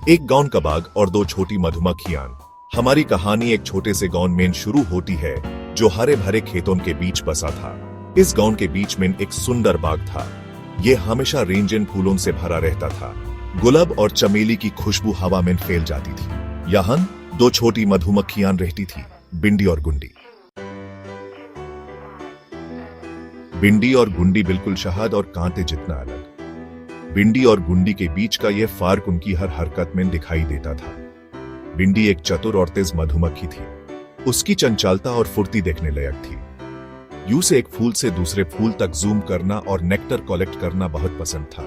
एक गाउन का बाग और दो छोटी मधुमक्खियां। हमारी कहानी एक छोटे से गाउन में शुरू होती है जो हरे भरे खेतों के बीच बसा था। इस गाउन के बीच में एक सुंदर बाग था। यह हमेशा रेंजन फूलों से भरा रहता था। गुलाब और चमेली की खुशबू हवा में फैल जाती थी। यहाँ दो छोटी मधुमक्खियां रहती थी, बिंडी और गुंडी। बिंडी और गुंडी बिल्कुल शहद और कांटे जितना अलग। बिंडी और गुंडी के बीच का यह फर्क उनकी हर हरकत में दिखाई देता था। बिंडी एक चतुर और तेज मधुमक्खी थी। उसकी चंचलता और फुर्ती देखने लायक थी। यूं से एक फूल से दूसरे फूल तक जूम करना और नेक्टर कलेक्ट करना बहुत पसंद था।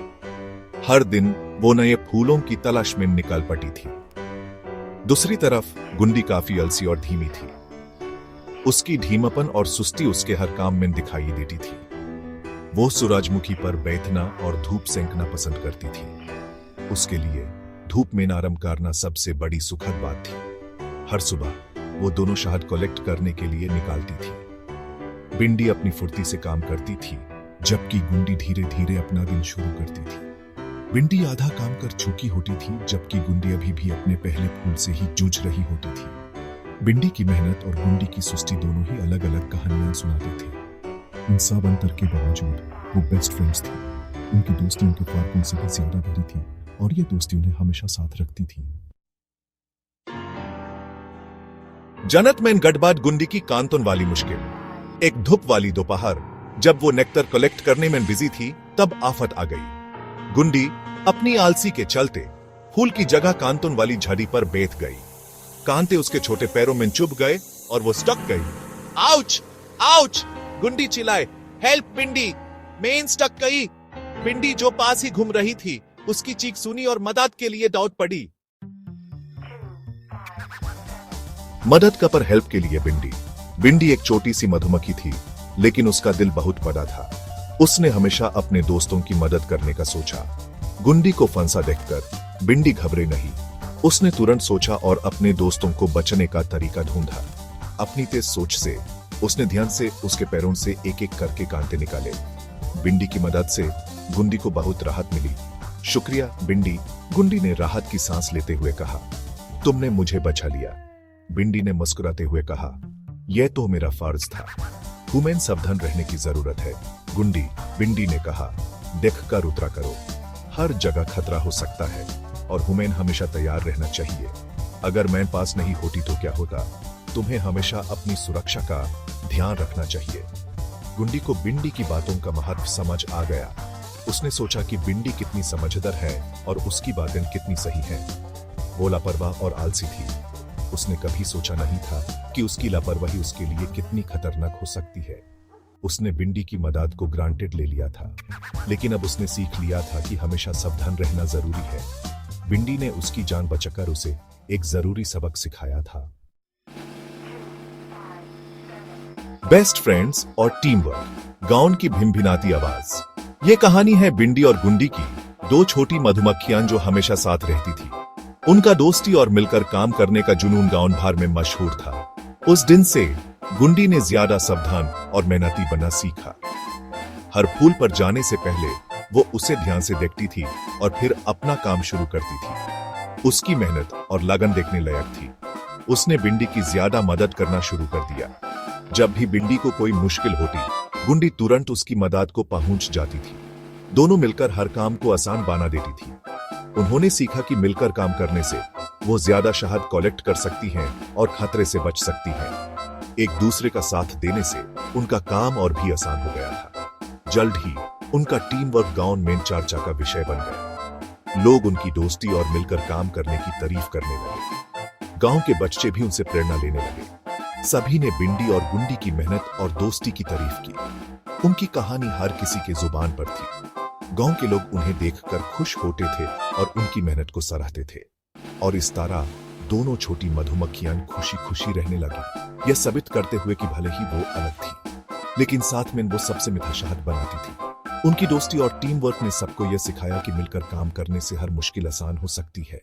हर दिन वो नए फूलों की तलाश में निकल पड़ी थी। दूसरी तरफ गुंडी काफी अलसी और धीमी थी। उसकी धीमापन और सुस्ती उसके हर काम में दिखाई देती थी। वो सूरजमुखी पर बैठना और धूप सेंकना पसंद करती थी। उसके लिए धूप में आराम करना सबसे बड़ी सुखद बात थी। हर सुबह वो दोनों शहद कलेक्ट करने के लिए निकालती थी। बिंडी अपनी फुर्ती से काम करती थी, जबकि गुंडी धीरे धीरे अपना दिन शुरू करती थी। बिंडी आधा काम कर चुकी होती थी, जबकि गुंडी अभी भी अपने पहले फूल से ही जूझ रही होती थी। बिंडी की मेहनत और गुंडी की सुस्ती दोनों ही अलग अलग कहानियां सुनाते थे। इन सब अंतर के बावजूद वो बेस्ट फ्रेंड्स थी। उनकी दोस्ती उनके फारकों से भी ज्यादा गहरी थी और ये दोस्ती उन्हें हमेशा साथ रखती थी। जन्नत में गढ़बाद गुंडी की कांतों वाली मुश्किल। एक धूप वाली दोपहर जब वो नेक्टर कलेक्ट करने में बिजी थी, तब आफत आ गई। गुंडी अपनी आलसी के चलते फूल की जगह कांतों वाली झड़ी पर बैठ गई। कांते उसके छोटे पैरों में चुभ गए और वो स्टक गई। आउच! आउच! गुंडी चिल्लाए, हेल्प बिंडी, मैं स्टक गई। बिंडी जो पास ही घूम रही थी, उसकी चीख सुनी और मदद के लिए दौड़ पड़ी। मदद का पर हेल्प के लिए बिंडी एक छोटी सी मधुमक्खी थी, लेकिन उसका दिल बहुत बड़ा था। उसने हमेशा अपने दोस्तों की मदद करने का सोचा। गुंडी को फंसा देखकर बिंडी घबरे नहीं। उसने तुरंत सोचा और अपने दोस्तों को बचने का तरीका ढूंढा। अपनी तेज सोच से उसने ध्यान से उसके पैरों से एक एक करके कांटे निकाले। बिंडी की मदद से गुंडी को बहुत राहत मिली। शुक्रिया बिंडी, गुंडी ने राहत की सांस लेते हुए कहा। तुमने मुझे बचा लिया। बिंडी ने मुस्कुराते हुए कहा, यह तो मेरा फर्ज था। हुमैन सावधान रहने की जरूरत है। बिंडी ने कहा, देख कर उतरा करो। हर जगह खतरा हो सकता है और हुमैन हमेशा तैयार रहना चाहिए। अगर मैं पास नहीं होती तो क्या होता? तुम्हें हमेशा अपनी सुरक्षा का ध्यान रखना चाहिए। गुंडी को बिंडी की बातों का महत्व समझ आ गया। उसने सोचा कि बिंडी कितनी समझदार है और उसकी बातें कितनी सही हैं। वो लापरवाह और आलसी थी। उसने कभी सोचा नहीं था कि उसकी लापरवाही उसके लिए कितनी खतरनाक हो सकती है। उसने बिंडी की मदद को ग्रांटेड ले लिया था, लेकिन अब उसने सीख लिया था कि हमेशा सावधान रहना जरूरी है। बिंडी ने उसकी जान बचाकर उसे एक जरूरी सबक सिखाया था। बेस्ट फ्रेंड्स और टीम वर्क। गाउन की भिनभिनाती आवाज। ये कहानी है बिंडी और गुंडी की, दो छोटी मधुमक्खियां जो हमेशा साथ रहती थी। उनका दोस्ती और मिलकर काम करने का जुनून गाउन भर में मशहूर था। उस दिन से गुंडी ने ज्यादा सावधान और मेहनती बनना सीखा। हर फूल पर जाने से पहले वो उसे ध्यान से देखती थी और फिर अपना काम शुरू करती थी। उसकी मेहनत और लगन देखने लायक थी। उसने बिंडी की ज्यादा मदद करना शुरू कर दिया। जब भी बिंडी को कोई मुश्किल होती, गुंडी तुरंत उसकी मदद को पहुंच जाती थी। दोनों मिलकर हर काम को आसान बना देती थी। उन्होंने सीखा कि मिलकर काम करने से वो ज्यादा शहद कलेक्ट कर सकती हैं और खतरे से बच सकती हैं। एक दूसरे का साथ देने से उनका काम और भी आसान हो गया था। जल्द ही उनका टीम वर्क गाउन में चर्चा का विषय बन गया। लोग उनकी दोस्ती और मिलकर काम करने की तारीफ करने लगे। गांव के बच्चे भी उनसे प्रेरणा लेने लगे। सभी ने बिंडी और गुंडी की मेहनत और दोस्ती की तारीफ की। उनकी कहानी हर किसी के जुबान पर थी। गांव के लोग उन्हें देखकर खुश होते थे और उनकी मेहनत को सराहते थे। और इस तरह दोनों छोटी मधुमक्खियां खुशी खुशी रहने लगी, यह साबित करते हुए कि भले ही वो अलग थी, लेकिन साथ में वो सबसे मीठा शहद बनाती थी। उनकी दोस्ती और टीम वर्क ने सबको यह सिखाया कि मिलकर काम करने से हर मुश्किल आसान हो सकती है।